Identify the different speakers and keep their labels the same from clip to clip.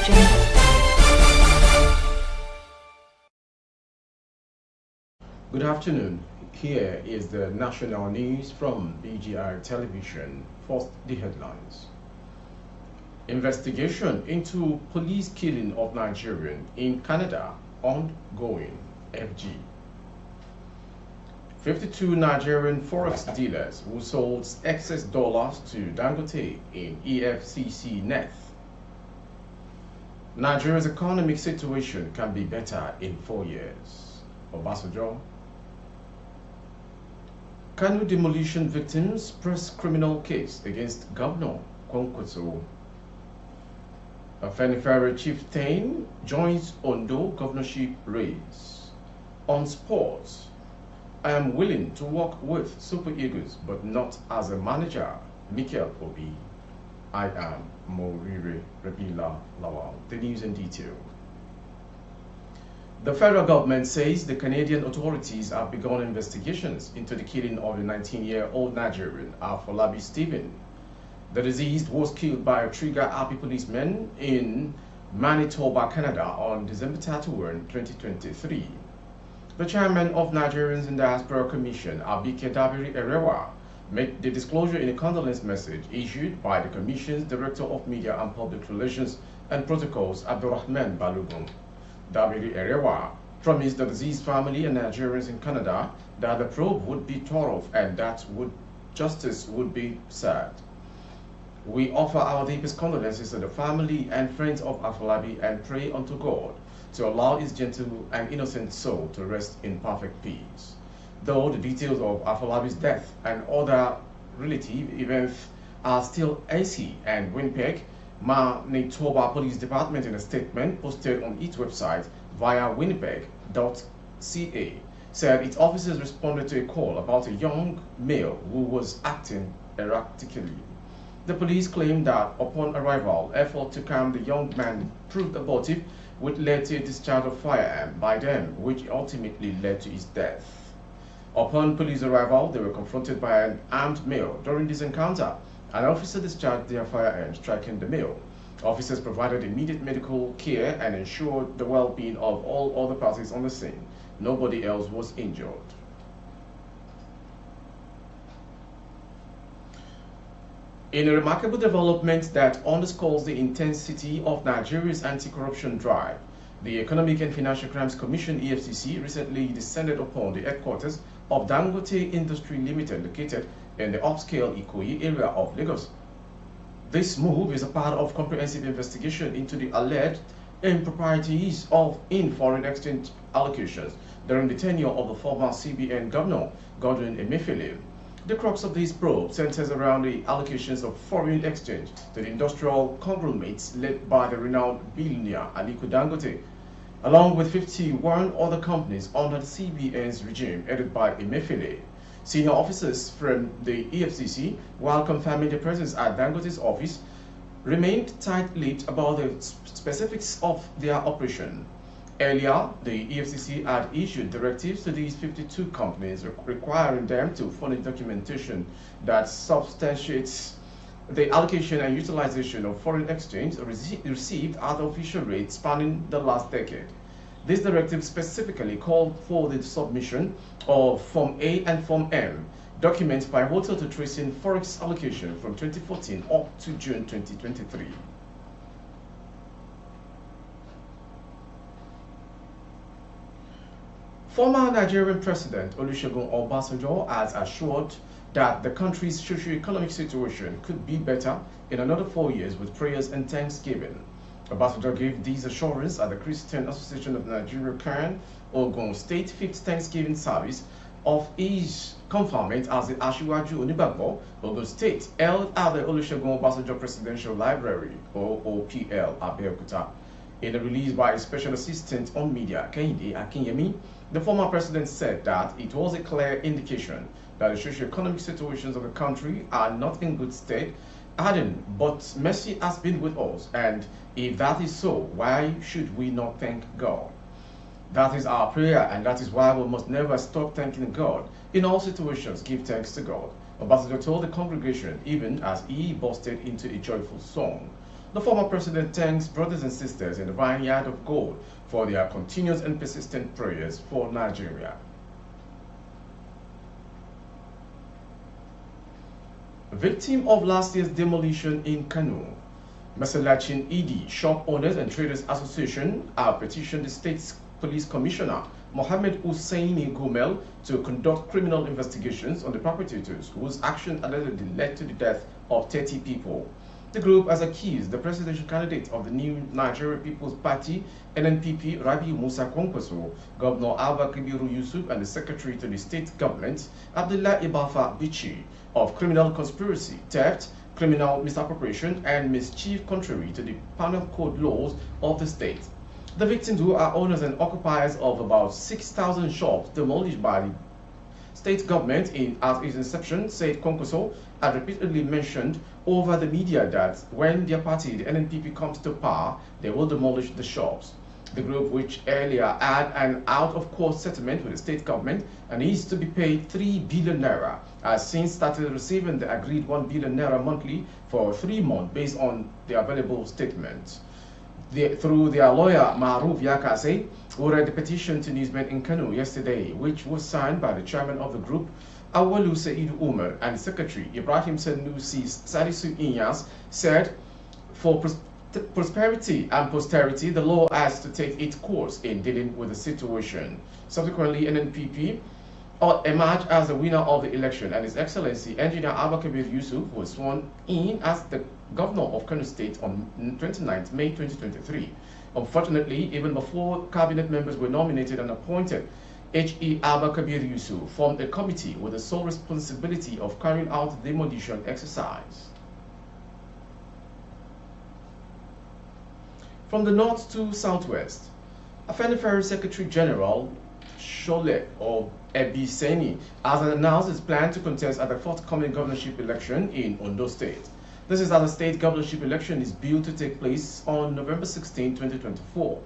Speaker 1: Good afternoon. Here is the national news from BGI Television. First, the headlines. Investigation into police killing of Nigerian in Canada ongoing. FG. 52 Nigerian forex dealers who sold excess dollars to Dangote in EFCC net. Nigeria's economic situation can be better in 4 years. Obasanjo. Kanu demolition victims press criminal case against Governor Kwankwaso. Afenifere chieftain joins Ondo governorship race. On sports, I am willing to work with Super Eagles, but not as a manager. Mikel Obi. I am Morire Rabila Lawal. The news in detail. The federal government says the Canadian authorities have begun investigations into the killing of the 19-year-old Nigerian Afolabi Stephen. The deceased was killed by a trigger-happy policeman in Manitoba, Canada on December 31, 2023. The chairman of Nigerians in Diaspora Commission, Abike Dabiri Erewa, made the disclosure in a condolence message issued by the Commission's Director of Media and Public Relations and Protocols, Abdurrahman Balogun. Dabiri Erewa promised the deceased family and Nigerians in Canada that the probe would be thorough and that justice would be served. We offer our deepest condolences to the family and friends of Afolabi and pray unto God to allow his gentle and innocent soul to rest in perfect peace. Though the details of Afolabi's death and other relative events are still hazy, and Winnipeg, Manitoba Police Department, in a statement posted on its website via winnipeg.ca, said its officers responded to a call about a young male who was acting erratically. The police claimed that upon arrival, effort to calm the young man proved abortive, which led to a discharge of firearm by them, which ultimately led to his death. Upon police arrival, they were confronted by an armed male. During this encounter, an officer discharged their firearm, striking the male. Officers provided immediate medical care and ensured the well-being of all other parties on the scene. Nobody else was injured. In a remarkable development that underscores the intensity of Nigeria's anti-corruption drive, the Economic and Financial Crimes Commission (EFCC) recently descended upon the headquarters of Dangote Industry Limited, located in the upscale Ikoyi area of Lagos. This move is a part of comprehensive investigation into the alleged improprieties in foreign exchange allocations during the tenure of the former CBN governor, Godwin Emefiele. The crux of this probe centers around the allocations of foreign exchange to the industrial conglomerates led by the renowned billionaire Aliko Dangote, along with 51 other companies under the CBN's regime headed by Emefiele. Senior officers from the EFCC, while confirming their presence at Dangote's office, remained tight-lipped about the specifics of their operation. Earlier, the EFCC had issued directives to these 52 companies requiring them to furnish documentation that substantiates the allocation and utilization of foreign exchange received at official rates spanning the last decade. This directive specifically called for the submission of Form A and Form M, documents pivotal to tracing forex allocation from 2014 up to June 2023. Former Nigerian President Olusegun Obasanjo has assured that the country's socio-economic situation could be better in another 4 years with prayers and thanksgiving. Obasanjo gave these assurances at the Christian Association of Nigeria Karen Ogun State 5th Thanksgiving service of his conferment as the Asiwaju Onibagbo, Ogun State, held at the Olusegun Obasanjo Presidential Library, OOPL, Abeokuta. In a release by Special Assistant on Media, Kehinde Akinyemi, the former president said that it was a clear indication that the socio-economic situations of the country are not in good state, adding, "But mercy has been with us, and if that is so, why should we not thank God?" That is our prayer, and that is why we must never stop thanking God. In all situations, give thanks to God. Obasanjo told the congregation, even as he bursted into a joyful song. The former president thanks brothers and sisters in the vineyard of gold for their continuous and persistent prayers for Nigeria. Victim of last year's demolition in Kano, Masalachin ED Shop Owners and Traders Association have petitioned the state's police commissioner Mohammed Husseini Gumel to conduct criminal investigations on the perpetrators whose action allegedly led to the death of 30 people. The group has accused the presidential candidate of the new Nigerian People's Party, NNPP, Rabi Musa Kwankwaso, Governor Alba Kibiru Yusuf, and the Secretary to the State Government, Abdullah Ibafa Bichi, of criminal conspiracy, theft, criminal misappropriation, and mischief contrary to the penal code laws of the state. The victims, who are owners and occupiers of about 6,000 shops demolished by the state government at its inception, said Kwankwaso had repeatedly mentioned over the media that when their party, the NNPP, comes to power, they will demolish the shops. The group, which earlier had an out-of-court settlement with the state government and is to be paid 3 billion naira, has since started receiving the agreed 1 billion naira monthly for 3 months based on the available statements. Through their lawyer Maruf Yakase, who read the petition to newsmen in Kano yesterday, which was signed by the chairman of the group, Awalu Saidu Umar, and Secretary Ibrahim Sanusi Sadisu Inyas, said, for prosperity and posterity, the law has to take its course in dealing with the situation. Subsequently, NNPP emerged as the winner of the election, and His Excellency Engineer Abba Kabir Yusuf was sworn in as the governor of Kano State on 29 May 2023. Unfortunately, even before cabinet members were nominated and appointed, H.E. Abba Kabir Yusuf formed a committee with the sole responsibility of carrying out the demolition exercise. From the north to southwest, Afenifere Secretary General Shole or Ebiseni has announced his plan to contest at the forthcoming governorship election in Ondo State. This is as the state governorship election is due to take place on November 16, 2024.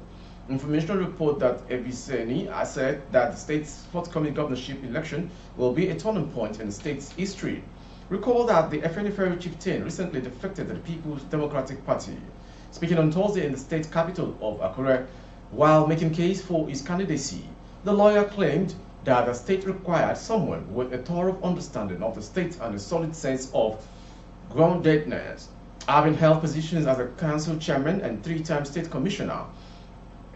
Speaker 1: Information report that Ebiseni has said that the state's forthcoming governorship election will be a turning point in the state's history. Recall that the Afenifere chieftain recently defected to the People's Democratic Party. Speaking on Thursday in the state capital of Akure, while making case for his candidacy, the lawyer claimed that the state required someone with a thorough understanding of the state and a solid sense of groundedness. Having held positions as a council chairman and 3-time state commissioner,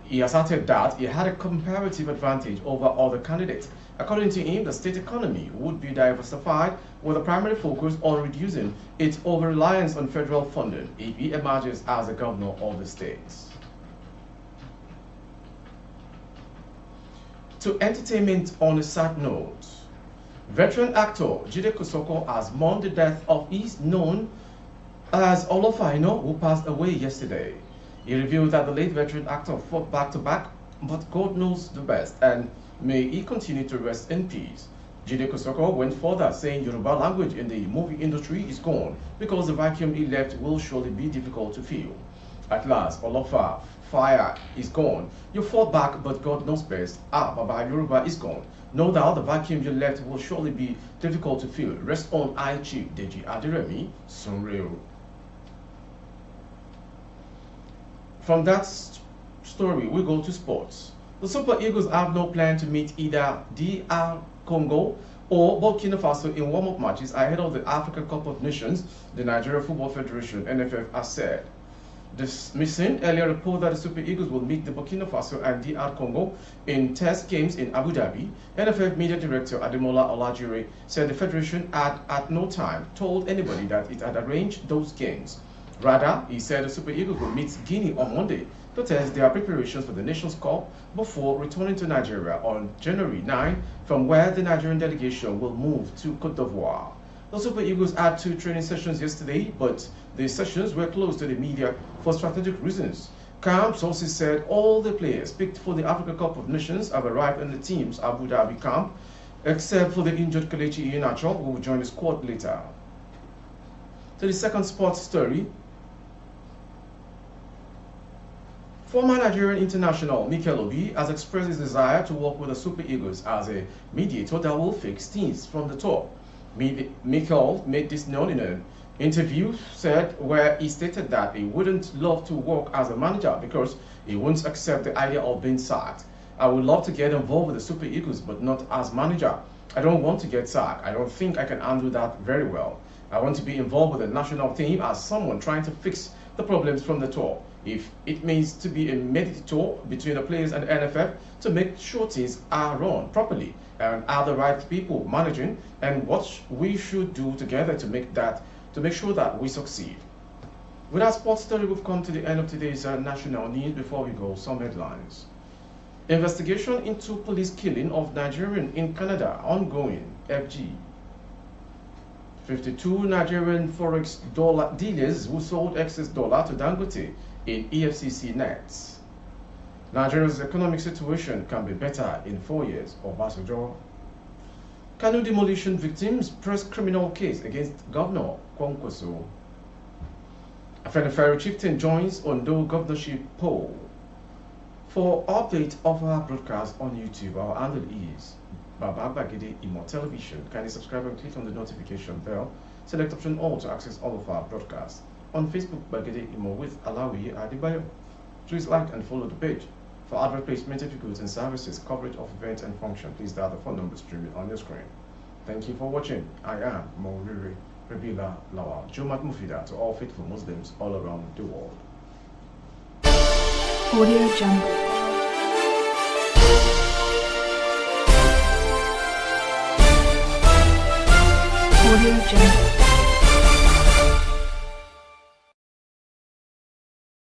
Speaker 1: he asserted that he had a comparative advantage over other candidates. According to him, the state economy would be diversified with a primary focus on reducing its over-reliance on federal funding if he emerges as the governor of the state. To entertainment on a sad note, veteran actor Jide Kosoko has mourned the death of his known as Olofaino, who passed away yesterday. He revealed that the late veteran actor fought back-to-back, but God knows the best, and may he continue to rest in peace. Jide Kosoko went further, saying Yoruba language in the movie industry is gone because the vacuum he left will surely be difficult to fill. At last, Olofa, fire is gone. You fought back, but God knows best. Baba Yoruba is gone. No doubt the vacuum you left will surely be difficult to fill. Rest on I Chief Deji Adiremi, Sunreal. From that story, we go to sports. The Super Eagles have no plan to meet either DR Congo or Burkina Faso in warm-up matches ahead of the African Cup of Nations, the Nigeria Football Federation, NFF, has said. Dismissing earlier report that the Super Eagles will meet the Burkina Faso and DR Congo in test games in Abu Dhabi, NFF Media Director Ademola Olajire said the Federation had at no time told anybody that it had arranged those games. Rather, he said the Super Eagles will meet Guinea on Monday to test their preparations for the Nations Cup before returning to Nigeria on January 9, from where the Nigerian delegation will move to Côte d'Ivoire. The Super Eagles had 2 training sessions yesterday, but the sessions were closed to the media for strategic reasons. Camp sources said all the players picked for the Africa Cup of Nations have arrived in the team's Abu Dhabi camp, except for the injured Kelechi Iheanacho, who will join the squad later. To the second sports story, former Nigerian international Mikel Obi has expressed his desire to work with the Super Eagles as a mediator that will fix things from the top. Mikel made this known in an interview said where he stated that he wouldn't love to work as a manager because he won't accept the idea of being sacked. I would love to get involved with the Super Eagles, but not as manager. I don't want to get sacked. I don't think I can handle that very well. I want to be involved with the national team as someone trying to fix the problems from the top. If it means to be a mediator between the players and the NFF to make sure things are run properly and are the right people managing, and what we should do together to make sure that we succeed. With our sports story, we've come to the end of today's national news. Before we go, some headlines. Investigation into police killing of Nigerian in Canada ongoing. FG. 52 Nigerian forex dollar dealers who sold excess dollar to Dangote in EFCC nets. Nigeria's economic situation can be better in 4 years. Obasanjo. Kanu demolition victims press criminal case against Governor Kwankwaso. Afenifere chieftain joins Ondo governorship poll. For update of our broadcast on YouTube, our handle is Baba Bagede Imo Television. Kindly subscribe and click on the notification bell. Select option all to access all of our broadcasts. On Facebook, Bagede Imo with Alawi Adibayo. Please like and follow the page. For advert placement of goods and services, coverage of events and function, please dial the phone number streaming on your screen. Thank you for watching. I am Mauriri Rabila Lawal, Jumat Mufida to all faithful Muslims all around the world.
Speaker 2: Audio Jungle. Audio Jungle.